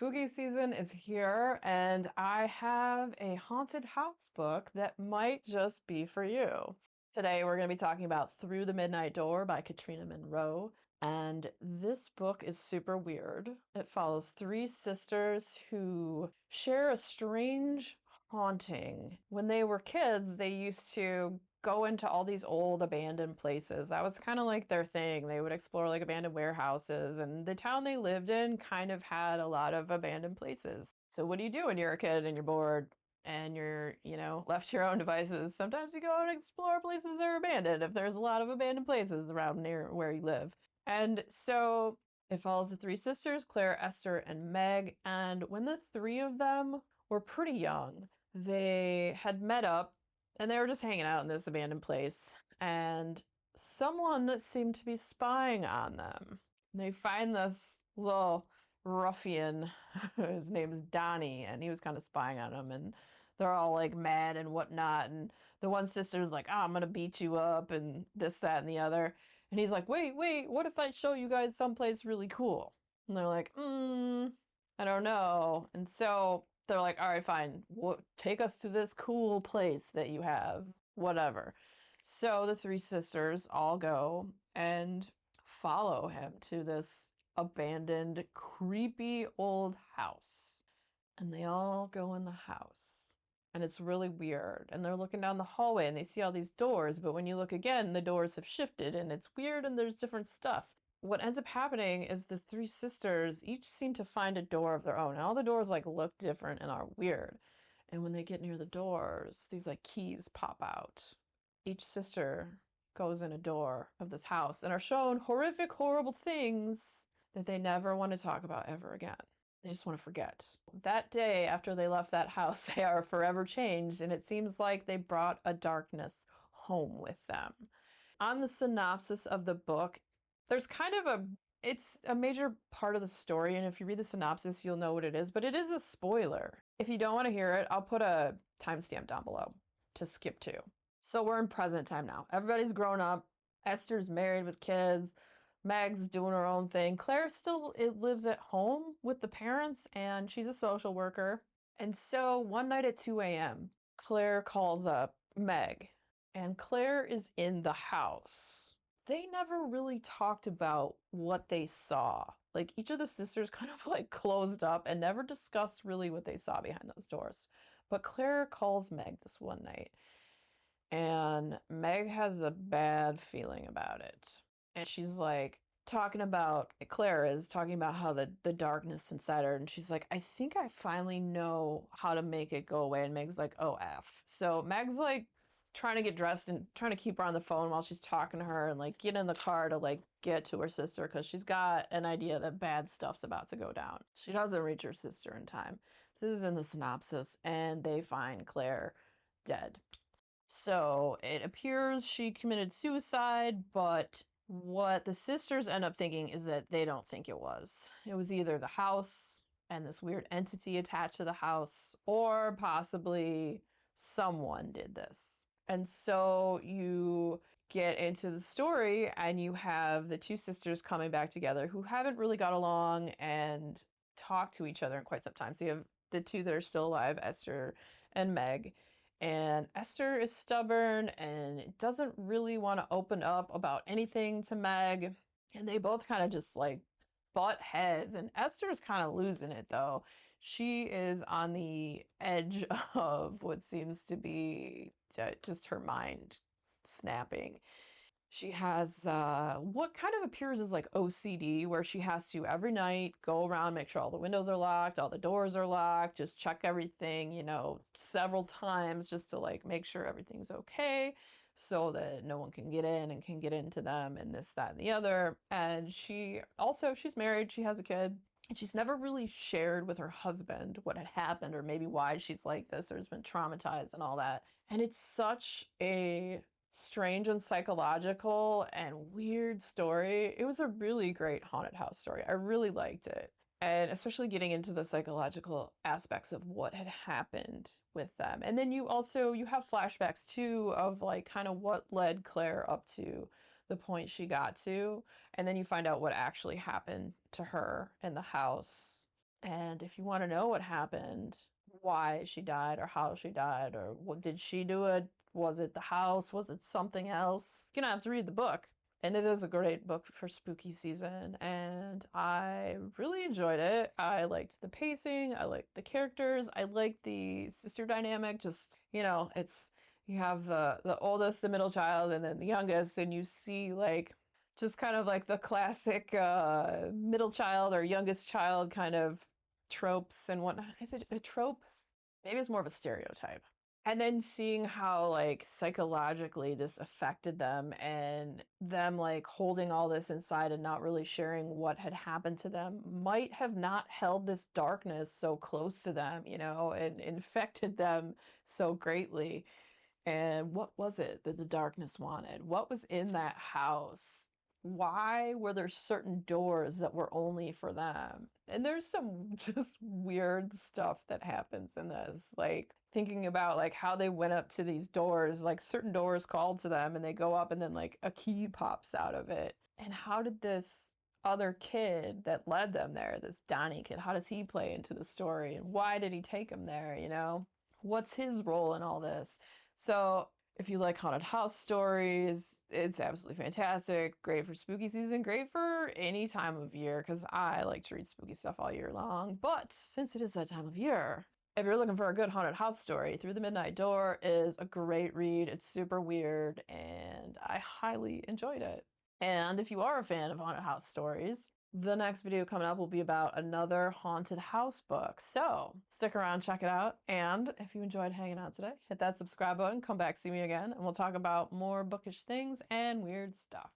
Spooky season is here, and I have a haunted house book that might just be for you. Today, we're going to be talking about Through the Midnight Door by Katrina Monroe. And this book is super weird. It follows three sisters who share a strange haunting. When they were kids, they used to go into all these old abandoned places. That was kind of like their thing. They would explore like abandoned warehouses, and the town they lived in kind of had a lot of abandoned places. So what do you do when you're a kid and you're bored and you're, left to your own devices? Sometimes you go out and explore places that are abandoned if there's a lot of abandoned places around near where you live. And so it follows the three sisters, Claire, Esther, and Meg. And when the three of them were pretty young, they had met up and they were just hanging out in this abandoned place. And someone seemed to be spying on them. They find this little ruffian. His name is Donnie, and he was kind of spying on them. And they're all like mad and whatnot. And the one sister's like, I'm going to beat you up and this, that, and the other. And he's like, wait, what if I show you guys someplace really cool? And they're like, I don't know. And so they're like, all right, fine. Take us to this cool place that you have, whatever. So the three sisters all go and follow him to this abandoned, creepy old house. And they all go in the house. And it's really weird. And they're looking down the hallway and they see all these doors, but when you look again, the doors have shifted and it's weird and there's different stuff. What ends up happening is the three sisters each seem to find a door of their own. And all the doors like look different and are weird. And when they get near the doors, these like keys pop out. Each sister goes in a door of this house and are shown horrific, horrible things that they never want to talk about ever again. They just want to forget. That day after they left that house, they are forever changed, and it seems like they brought a darkness home with them. On the synopsis of the book, there's kind of it's a major part of the story, and if you read the synopsis, you'll know what it is, but it is a spoiler. If you don't want to hear it, I'll put a timestamp down below to skip to. So we're in present time now. Everybody's grown up. Esther's married with kids. Meg's doing her own thing. Claire still lives at home with the parents, and she's a social worker. And so one night at 2 a.m., Claire calls up Meg, and Claire is in the house. They never really talked about what they saw. Like each of the sisters kind of like closed up and never discussed really what they saw behind those doors. But Claire calls Meg this one night, and Meg has a bad feeling about it. And she's like Claire is talking about how the darkness inside her. And she's like, I think I finally know how to make it go away. And Meg's like, oh, F. So Meg's like trying to get dressed and trying to keep her on the phone while she's talking to her and like get in the car to like get to her sister because she's got an idea that bad stuff's about to go down. She doesn't reach her sister in time. This is in the synopsis, and they find Claire dead. So it appears she committed suicide, but what the sisters end up thinking is that they don't think it was. It was either the house and this weird entity attached to the house, or possibly someone did this. And so you get into the story and you have the two sisters coming back together who haven't really got along and talked to each other in quite some time. So you have the two that are still alive, Esther and Meg. And Esther is stubborn and doesn't really want to open up about anything to Meg. And they both kind of just like butt heads. And Esther's kind of losing it though. She is on the edge of what seems to be just her mind snapping. She has what kind of appears as like OCD, where she has to every night go around, make sure all the windows are locked, all the doors are locked, just check everything, several times just to like make sure everything's okay so that no one can get in and can get into them and this, that, and the other. And she's married, she has a kid. And she's never really shared with her husband what had happened or maybe why she's like this or has been traumatized and all that. And it's such a strange and psychological and weird story. It was a really great haunted house story. I really liked it. And especially getting into the psychological aspects of what had happened with them. And then you have flashbacks too of like kind of what led Claire up to the point she got to. And then you find out what actually happened to her in the house. And if you want to know what happened, why she died or how she died or what did she do it? Was it the house? Was it something else? You're gonna have to read the book. And it is a great book for spooky season, and I really enjoyed it. I liked the pacing, I liked the characters, I liked the sister dynamic. Just, it's you have the oldest, the middle child, and then the youngest, and you see like just kind of like the classic middle child or youngest child kind of tropes and whatnot. Is it a trope? Maybe it's more of a stereotype. And then seeing how like psychologically this affected them and them like holding all this inside and not really sharing what had happened to them might have not held this darkness so close to them, and infected them so greatly. And what was it that the darkness wanted? What was in that house? Why were there certain doors that were only for them? And there's some just weird stuff that happens in this. Like thinking about like how they went up to these doors, like certain doors called to them and they go up and then like a key pops out of it. And how did this other kid that led them there, this Donnie kid, how does he play into the story? And why did he take him there, What's his role in all this? So if you like haunted house stories, it's absolutely fantastic. Great for spooky season, great for any time of year, because I like to read spooky stuff all year long. But since it is that time of year, if you're looking for a good haunted house story, Through the Midnight Door is a great read. It's super weird, and I highly enjoyed it. And if you are a fan of haunted house stories, the next video coming up will be about another haunted house book. So stick around, check it out. And if you enjoyed hanging out today, hit that subscribe button, come back, see me again, and we'll talk about more bookish things and weird stuff.